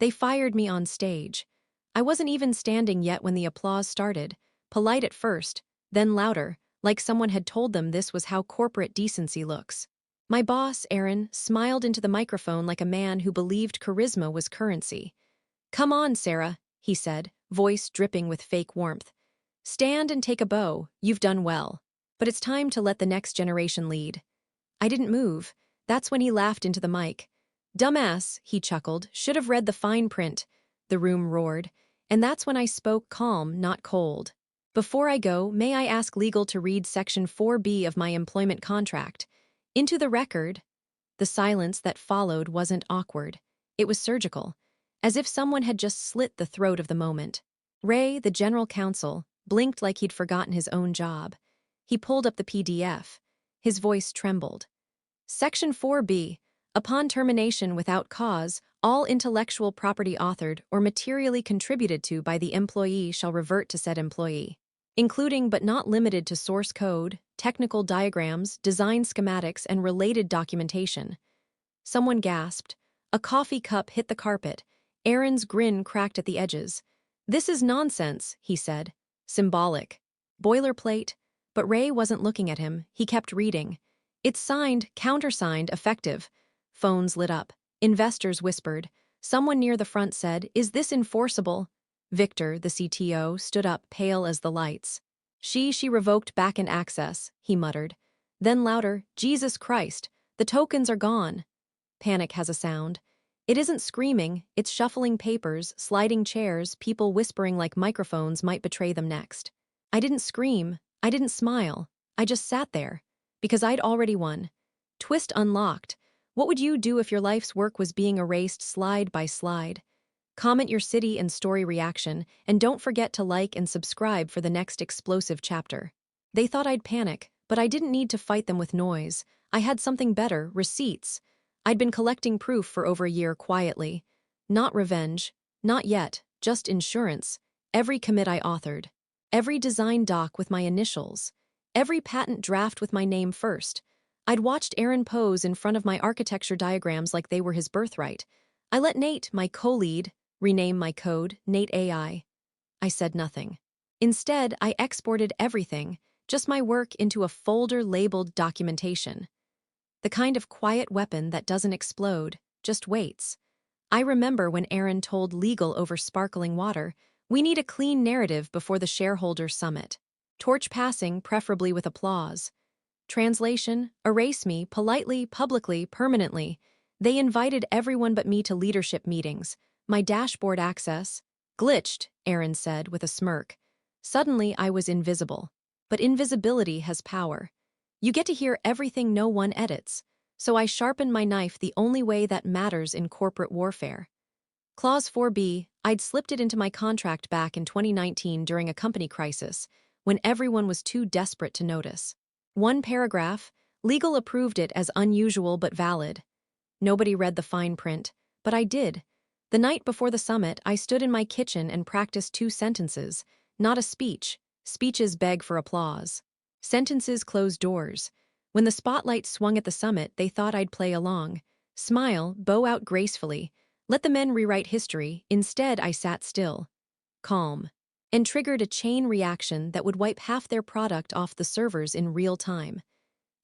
They fired me on stage. I wasn't even standing yet when the applause started, polite at first, then louder, like someone had told them this was how corporate decency looks. My boss, Aaron, smiled into the microphone like a man who believed charisma was currency. "Come on, Sarah," he said, voice dripping with fake warmth. "Stand and take a bow, you've done well. But it's time to let the next generation lead." I didn't move. That's when he laughed into the mic. "Dumbass," he chuckled, "should have read the fine print." The room roared. And that's when I spoke calm, not cold. "Before I go, may I ask legal to read Section 4B of my employment contract? Into the record." The silence that followed wasn't awkward. It was surgical, as if someone had just slit the throat of the moment. Ray, the general counsel, blinked like he'd forgotten his own job. He pulled up the PDF. His voice trembled. "Section 4B. Upon termination without cause, all intellectual property authored or materially contributed to by the employee shall revert to said employee, including but not limited to source code, technical diagrams, design schematics, and related documentation." Someone gasped. A coffee cup hit the carpet. Aaron's grin cracked at the edges. "This is nonsense," he said. "Symbolic. Boilerplate." But Ray wasn't looking at him. He kept reading. "It's signed, countersigned, effective." Phones lit up. Investors whispered. Someone near the front said, "Is this enforceable?" Victor, the CTO, stood up, pale as the lights. She revoked back-end access," he muttered. Then louder, "Jesus Christ, the tokens are gone." Panic has a sound. It isn't screaming, it's shuffling papers, sliding chairs, people whispering like microphones might betray them next. I didn't scream. I didn't smile. I just sat there. Because I'd already won. Twist unlocked. What would you do if your life's work was being erased slide by slide? Comment your city and story reaction, and don't forget to like and subscribe for the next explosive chapter. They thought I'd panic, but I didn't need to fight them with noise. I had something better, receipts. I'd been collecting proof for over a year quietly. Not revenge. Not yet, just insurance. Every commit I authored. Every design doc with my initials. Every patent draft with my name first. I'd watched Aaron pose in front of my architecture diagrams like they were his birthright. I let Nate, my co-lead, rename my code, Nate AI. I said nothing. Instead, I exported everything, just my work, into a folder labeled documentation. The kind of quiet weapon that doesn't explode, just waits. I remember when Aaron told legal over sparkling water, "We need a clean narrative before the shareholder summit. Torch passing, preferably with applause." Translation, erase me, politely, publicly, permanently. They invited everyone but me to leadership meetings. My dashboard access glitched, Aaron said with a smirk. Suddenly I was invisible. But invisibility has power. You get to hear everything no one edits. So I sharpened my knife the only way that matters in corporate warfare. Clause 4B, I'd slipped it into my contract back in 2019 during a company crisis, when everyone was too desperate to notice. One paragraph, legal approved it as unusual but valid. Nobody read the fine print, but I did. The night before the summit, I stood in my kitchen and practiced 2 sentences, not a speech. Speeches beg for applause. Sentences close doors. When the spotlight swung at the summit, they thought I'd play along. Smile, bow out gracefully. Let the men rewrite history. Instead, I sat still. Calm. And triggered a chain reaction that would wipe half their product off the servers in real time.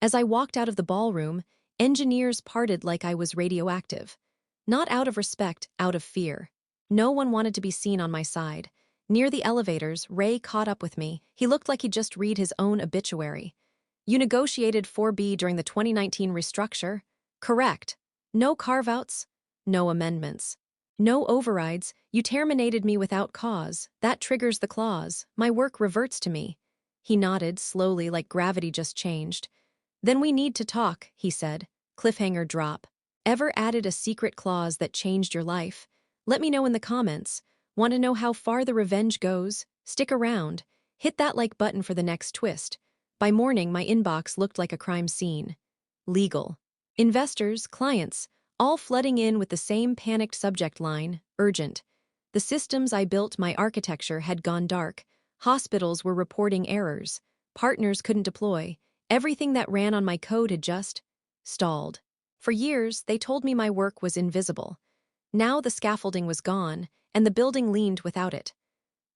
As I walked out of the ballroom, engineers parted like I was radioactive. Not out of respect, out of fear. No one wanted to be seen on my side. Near the elevators, Ray caught up with me. He looked like he'd just read his own obituary. "You negotiated 4B during the 2019 restructure?" "Correct. No carve-outs? No amendments. No overrides. You terminated me without cause. That triggers the clause. My work reverts to me." He nodded, slowly, like gravity just changed. "Then we need to talk," he said. Cliffhanger drop. Ever added a secret clause that changed your life? Let me know in the comments. Want to know how far the revenge goes? Stick around. Hit that like button for the next twist. By morning, my inbox looked like a crime scene. Legal. Investors, clients, all flooding in with the same panicked subject line, urgent. The systems I built, my architecture, had gone dark. Hospitals were reporting errors. Partners couldn't deploy. Everything that ran on my code had just stalled. For years, they told me my work was invisible. Now the scaffolding was gone, and the building leaned without it.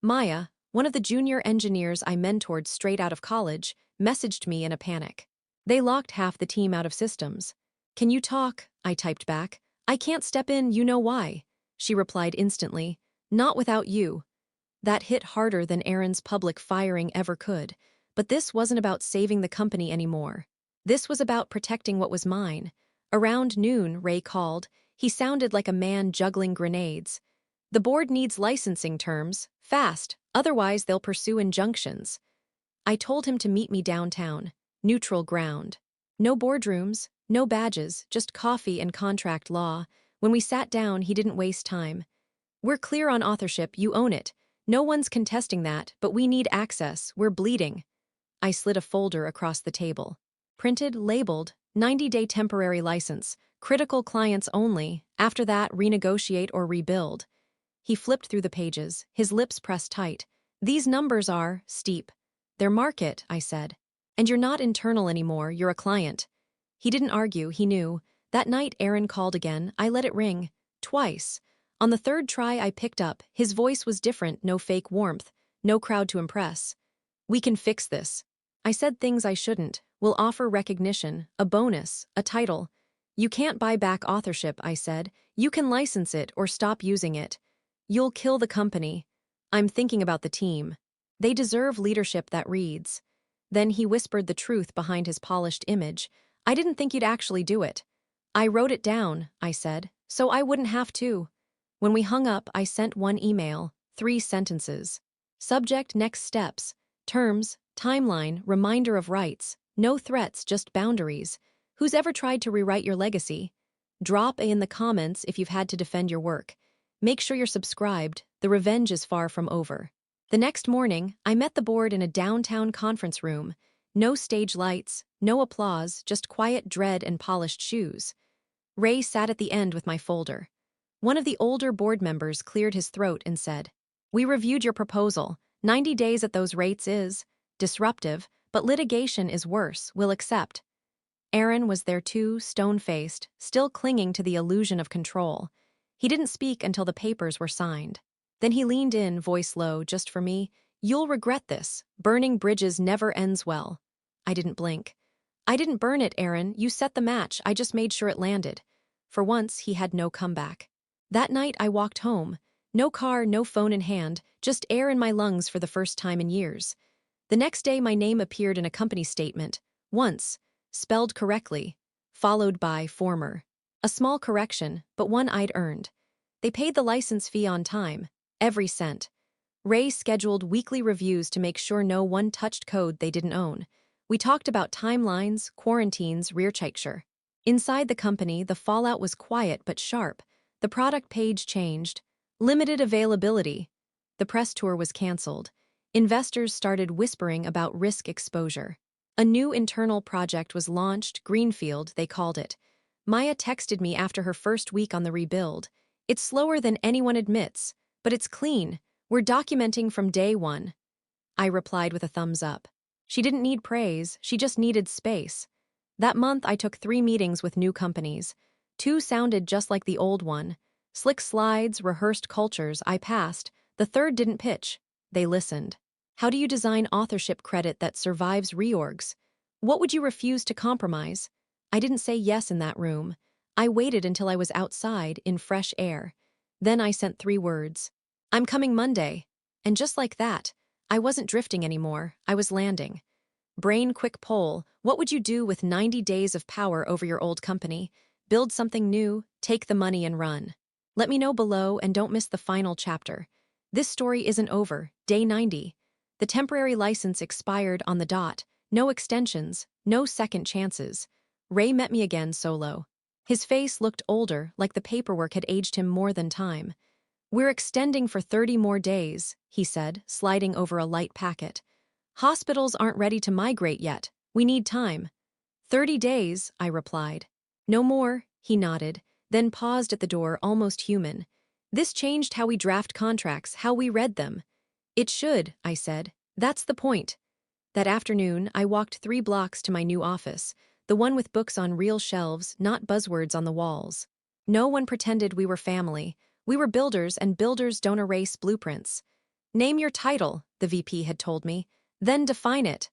Maya, one of the junior engineers I mentored straight out of college, messaged me in a panic. They locked half the team out of systems. "Can you talk?" I typed back. "I can't step in, you know why." She replied instantly, "Not without you." That hit harder than Aaron's public firing ever could. But this wasn't about saving the company anymore. This was about protecting what was mine. Around noon, Ray called. He sounded like a man juggling grenades. "The board needs licensing terms, fast, otherwise they'll pursue injunctions." I told him to meet me downtown, neutral ground. No boardrooms, no badges, just coffee and contract law. When we sat down, he didn't waste time. "We're clear on authorship, you own it. No one's contesting that, but we need access, we're bleeding." I slid a folder across the table. Printed, labeled, 90-day temporary license, critical clients only, after that renegotiate or rebuild. He flipped through the pages, his lips pressed tight. "These numbers are steep." "They're market," I said. "And you're not internal anymore, you're a client." He didn't argue, he knew. That night Aaron called again, I let it ring. Twice. On the third try I picked up, his voice was different, no fake warmth, no crowd to impress. "We can fix this." I said things I shouldn't. "We'll offer recognition, a bonus, a title." "You can't buy back authorship," I said. "You can license it or stop using it." "You'll kill the company." "I'm thinking about the team. They deserve leadership that reads." Then he whispered the truth behind his polished image. "I didn't think you'd actually do it." "I wrote it down," I said, "so I wouldn't have to." When we hung up, I sent one email, 3 sentences. Subject: next steps. Terms: timeline, reminder of rights. No threats, just boundaries. Who's ever tried to rewrite your legacy? Drop a in the comments if you've had to defend your work. Make sure you're subscribed, the revenge is far from over. The next morning, I met the board in a downtown conference room. No stage lights, no applause, just quiet dread and polished shoes. Ray sat at the end with my folder. One of the older board members cleared his throat and said, "We reviewed your proposal. 90 days at those rates is disruptive, but litigation is worse, we'll accept." Aaron was there too, stone-faced, still clinging to the illusion of control. He didn't speak until the papers were signed. Then he leaned in, voice low, just for me. "You'll regret this. Burning bridges never ends well." I didn't blink. "I didn't burn it, Aaron. You set the match. I just made sure it landed." For once, he had no comeback. That night, I walked home. No car, no phone in hand, just air in my lungs for the first time in years. The next day, my name appeared in a company statement. Once, spelled correctly, followed by former. A small correction, but one I'd earned. They paid the license fee on time, every cent. Ray scheduled weekly reviews to make sure no one touched code they didn't own. We talked about timelines, quarantines, rearchitecture. Inside the company, the fallout was quiet but sharp. The product page changed. Limited availability. The press tour was canceled. Investors started whispering about risk exposure. A new internal project was launched, Greenfield, they called it. Maya texted me after her first week on the rebuild. "It's slower than anyone admits, but it's clean. We're documenting from day one." I replied with a thumbs up. She didn't need praise, she just needed space. That month I took 3 meetings with new companies. 2 sounded just like the old one. Slick slides, rehearsed cultures, I passed. The third didn't pitch. They listened. "How do you design authorship credit that survives reorgs? What would you refuse to compromise?" I didn't say yes in that room. I waited until I was outside, in fresh air. Then I sent 3 words. "I'm coming Monday." And just like that, I wasn't drifting anymore, I was landing. Brain quick poll: what would you do with 90 days of power over your old company? Build something new, take the money and run. Let me know below and don't miss the final chapter. This story isn't over, day 90. The temporary license expired on the dot, no extensions, no second chances. Ray met me again solo. His face looked older, like the paperwork had aged him more than time. "We're extending for 30 more days," he said, sliding over a light packet. "Hospitals aren't ready to migrate yet. We need time." "30 days," I replied. "No more," he nodded, then paused at the door, almost human. "This changed how we draft contracts, how we read them." "It should," I said. "That's the point." That afternoon, I walked 3 blocks to my new office, the one with books on real shelves, not buzzwords on the walls. No one pretended we were family. We were builders, and builders don't erase blueprints. Name your title, the VP had told me, then define it.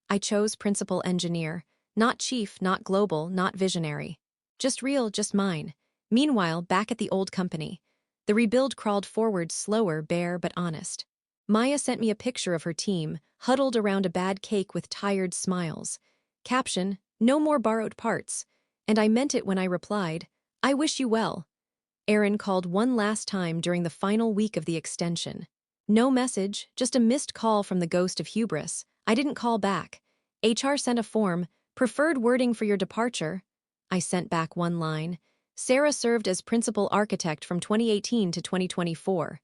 I chose principal engineer. Not chief, not global, not visionary. Just real, just mine. Meanwhile, back at the old company, the rebuild crawled forward slower, bare but honest. Maya sent me a picture of her team, huddled around a bad cake with tired smiles. Caption, "No more borrowed parts." And I meant it when I replied, "I wish you well." Aaron called one last time during the final week of the extension. No message, just a missed call from the ghost of hubris. I didn't call back. HR sent a form, "Preferred wording for your departure." I sent back one line. Sarah served as principal architect from 2018 to 2024.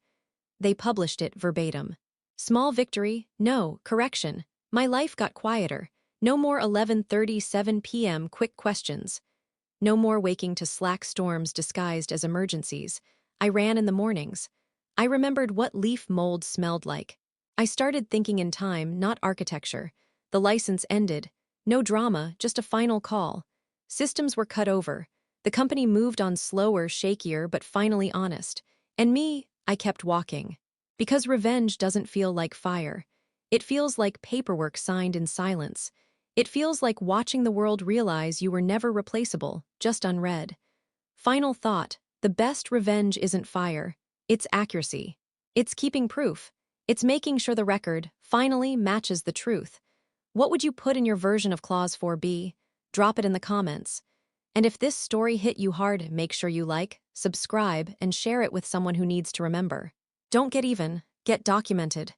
They published it verbatim. Small victory, no, correction. My life got quieter. No more 11:37 p.m. quick questions. No more waking to Slack storms disguised as emergencies. I ran in the mornings. I remembered what leaf mold smelled like. I started thinking in time, not architecture. The license ended. No drama, just a final call. Systems were cut over. The company moved on slower, shakier, but finally honest. And me, I kept walking. Because revenge doesn't feel like fire. It feels like paperwork signed in silence. It feels like watching the world realize you were never replaceable, just unread. Final thought, the best revenge isn't fire. It's accuracy. It's keeping proof. It's making sure the record, finally, matches the truth. What would you put in your version of Clause 4B? Drop it in the comments. And if this story hit you hard, make sure you like, subscribe, and share it with someone who needs to remember. Don't get even, get documented.